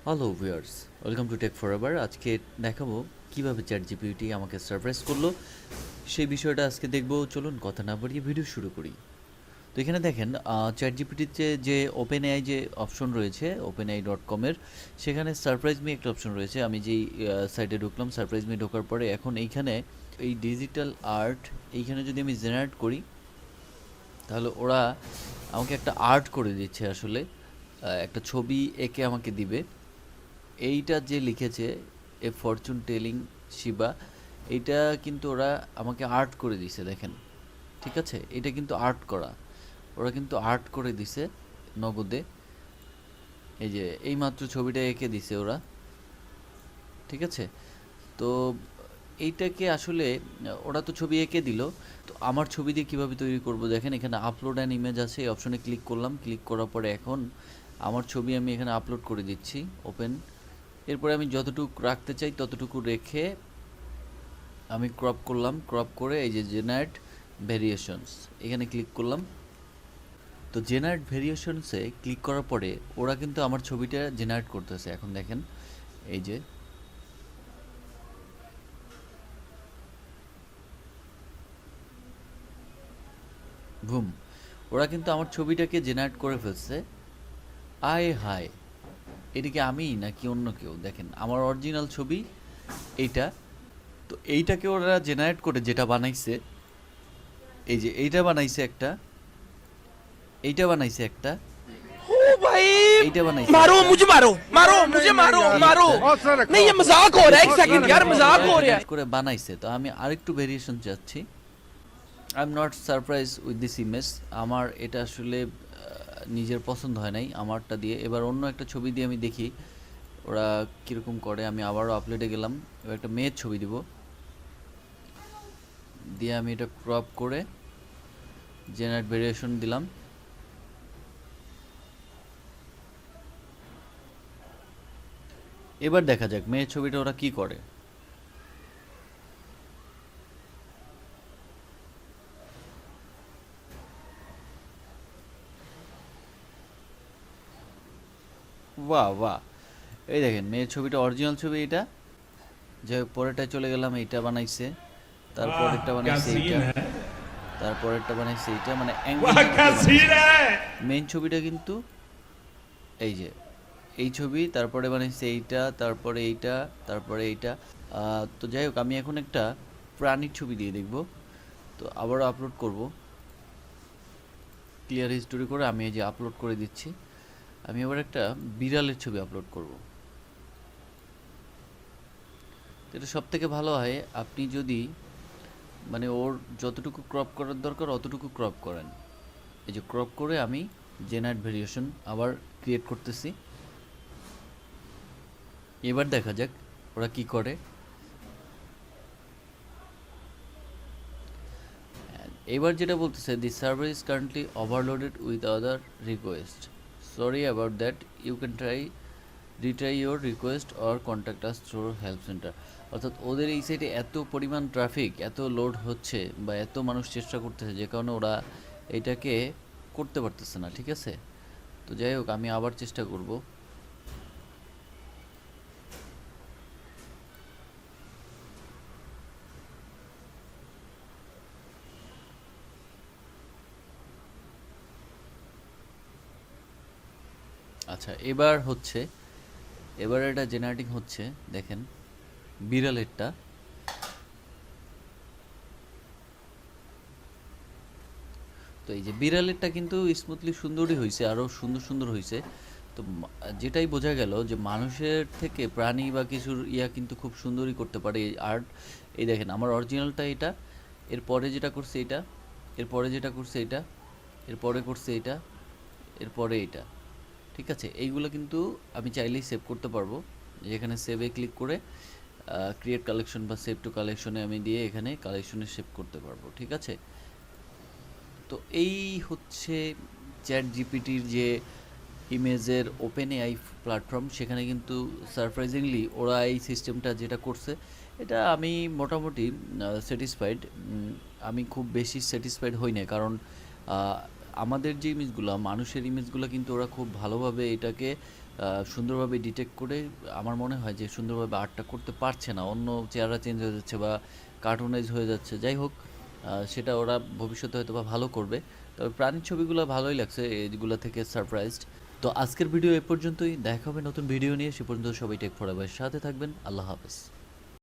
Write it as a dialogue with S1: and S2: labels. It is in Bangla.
S1: Hello viewers, welcome to tech forever. আজকে দেখাবো কিভাবে চ্যাট জিপিটি আমাকে সারপ্রাইজ করলো, সেই বিষয়টা আজকে দেখবো। চলুন কথা না বাড়িয়ে ভিডিও শুরু করি। তো এখানে দেখেন চ্যাট জিপিটিতে যে ওপেন এআই যে অপশন রয়েছে openai.com-এর, সেখানে সারপ্রাইজ মি একটা অপশন রয়েছে। আমি যেই সাইটে ঢুকলাম, সারপ্রাইজ মি ঢোকার পরে এখন এইখানে এই ডিজিটাল আর্ট এইখানে যদি আমি জেনারেট করি, তাহলে ওরা আমাকে একটা আর্ট করে দিচ্ছে। আসলে একটা ছবি এঁকে আমাকে দিবে। এইটা যে লিখেছে এ ফরচুন টেলিং শিবা, এইটা কিন্তু ওরা আমাকে আর্ট করে দিছে দেখেন। ঠিক আছে, এটা কিন্তু আর্ট করা, ওরা কিন্তু আর্ট করে দিছে নগদে। এই যে এইমাত্র ছবিটা এঁকে দিছে ওরা। ঠিক আছে, তো এইটাকে আসলে ওরা তো ছবি এঁকে দিল। তো আমার ছবি দিয়ে কীভাবে তৈরি করব, দেখেন এখানে আপলোড অ্যান ইমেজ আছে, এই অপশনে ক্লিক করলাম। ক্লিক করার পরে এখন আমার ছবি আমি এখানে আপলোড করে দিচ্ছি, ওপেন। এরপরে আমি যতটুকু রাখতে চাই ততটুকু রেখে আমি ক্রপ করলাম। ক্রপ করে এই যে জেনারেট ভেরিয়েশনস এখানে ক্লিক করলাম। তো জেনারেট ভেরিয়েশনসে ক্লিক করার পরে ওরা কিন্তু আমার ছবিটা জেনারেট করতেছে। এখন দেখেন এই যে ভুম, ওরা কিন্তু আমার ছবিটাকে জেনারেট করে ফেলছে। আয় হায়, এদিকে আমি নাকি অন্য কেউ? দেখেন আমার অরিজিনাল ছবি এইটা। তো এইটাকে ওরা জেনারেট করে যেটা বানাইছে, এই যে এইটা বানাইছে একটা, এইটা বানাইছে একটা,
S2: ओ भाई
S1: এইটা বানাইছে
S2: मारो
S1: একটা,
S2: मुझे मारो मारो मुझे मारो मारो नहीं ये मजाक हो रहा है एक सेकंड यार मजाक हो रहा है
S1: করে বানাইছে। তো আমি আরেকটু ভেরিয়েশন চাচ্ছি। I am not surprise with this image. আমার এটা আসলে নিজের পছন্দ হয় নাই আমারটা দিয়ে। এবার অন্য একটা ছবি দিয়ে আমি দেখি ওরা কীরকম করে। আমি আবারও আপলোডে গেলাম, এবার একটা মেয়ের ছবি দিব, দিয়ে আমি এটা ক্রপ করে জেনারেট ভেরিয়েশন দিলাম। এবার দেখা যাক মেয়ের ছবিটা ওরা কি করে। বাহ বাহ, এই দেখেন মেয়ের ছবিটা অরিজিনাল ছবি এটা। যাই হোক, পরেরটা চলে গেলাম, এইটা বানাইছে, তারপরেরটা
S3: क्या
S1: বানাইছে
S3: सीन
S1: এইটা,
S3: है
S1: তারপরেরটা বানাইছে এইটা, মানে অ্যাঙ্গেল
S3: वाह
S1: দিক
S3: क्या
S1: দিয়ে
S3: सीन
S1: বানাইছে।
S3: है
S1: মেইন ছবিটা কিন্তু এই যে এই ছবি, তারপরে বানাইছে এইটা, তারপরে এইটা, তারপরে এইটা। তো যাই হোক, আমি এখন একটা প্রাণীর ছবি দিয়ে দেখব। তো আবারও আপলোড করব, ক্লিয়ার হিস্টোরি করে আমি এই যে আপলোড করে দিচ্ছি। আমি এবার একটা বিড়ালের ছবি আপলোড করব। এটা সব থেকে ভালো হয় আপনি যদি মানে ওর যতটুকু ক্রপ করার দরকার অতটুকু ক্রপ করেন। এই যে ক্রপ করে আমি জেনারেট ভেরিয়েশন আবার ক্রিয়েট করতেছি। এবার দেখা যাক ওরা কি করে। এবার যেটা বলতেছে, the server is currently overloaded with other request, sorry about that, you can retry your request or contact us through help centre. অর্থাৎ ওদের এই সাইডে এত পরিমাণ ট্রাফিক, এত লোড হচ্ছে বা এত মানুষ চেষ্টা করতেছে, যে কারণে ওরা এটাকে করতে পারতেছে না। ঠিক আছে, তো যাই হোক আমি আবার চেষ্টা করব। আচ্ছা, এবার হচ্ছে, এবার এটা জেনারেটিং হচ্ছে। দেখেন বিড়ালেরটা, তো এই যে বিড়ালেরটা কিন্তু স্মুথলি সুন্দরই হয়েছে, আরও সুন্দর সুন্দর হয়েছে। তো যেটাই বোঝা গেল যে মানুষের থেকে প্রাণী বা কিছুর কিন্তু খুব সুন্দরই করতে পারে এই আর্ট। এই দেখেন আমার অরিজিনালটা এটা, এরপরে যেটা করছে এটা, এরপরে যেটা করছে এটা, এরপরে করছে এটা, এরপরে এটা। ঠিক আছে, এইগুলো কিন্তু আমি চাইলেই সেভ করতে পারবো। যেখানে সেভে ক্লিক করে ক্রিয়েট কালেকশন বা সেভ টু কালেকশনে আমি দিয়ে এখানে কালেকশনে সেভ করতে পারবো। ঠিক আছে, তো এই হচ্ছে চ্যাট জিপিটির যে ইমেজের ওপেন এআই প্ল্যাটফর্ম। সেখানে কিন্তু সারপ্রাইজিংলি ওরা এই সিস্টেমটা যেটা করছে, এটা আমি মোটামুটি স্যাটিসফাইড। আমি খুব বেশি স্যাটিসফাইড হই না, কারণ আমাদের যে ইমেজগুলো, মানুষের ইমেজগুলো কিন্তু ওরা খুব ভালোভাবে এটাকে সুন্দরভাবে ডিটেক্ট করে আমার মনে হয় যে সুন্দরভাবে আর্টটা করতে পারছে না, অন্য চেহারা চেঞ্জ হয়ে যাচ্ছে বা কার্টুনাইজ হয়ে যাচ্ছে। যাই হোক, সেটা ওরা ভবিষ্যতে হয়তো বা ভালো করবে। তবে প্রাণীর ছবিগুলো ভালোই লাগছে, এইগুলো থেকে সারপ্রাইজড। তো আজকের ভিডিও এ পর্যন্তই, দেখা হবে নতুন ভিডিও নিয়ে। সে পর্যন্ত সবাই টেক ফরএভারের সাথে থাকবেন। আল্লাহ হাফেজ।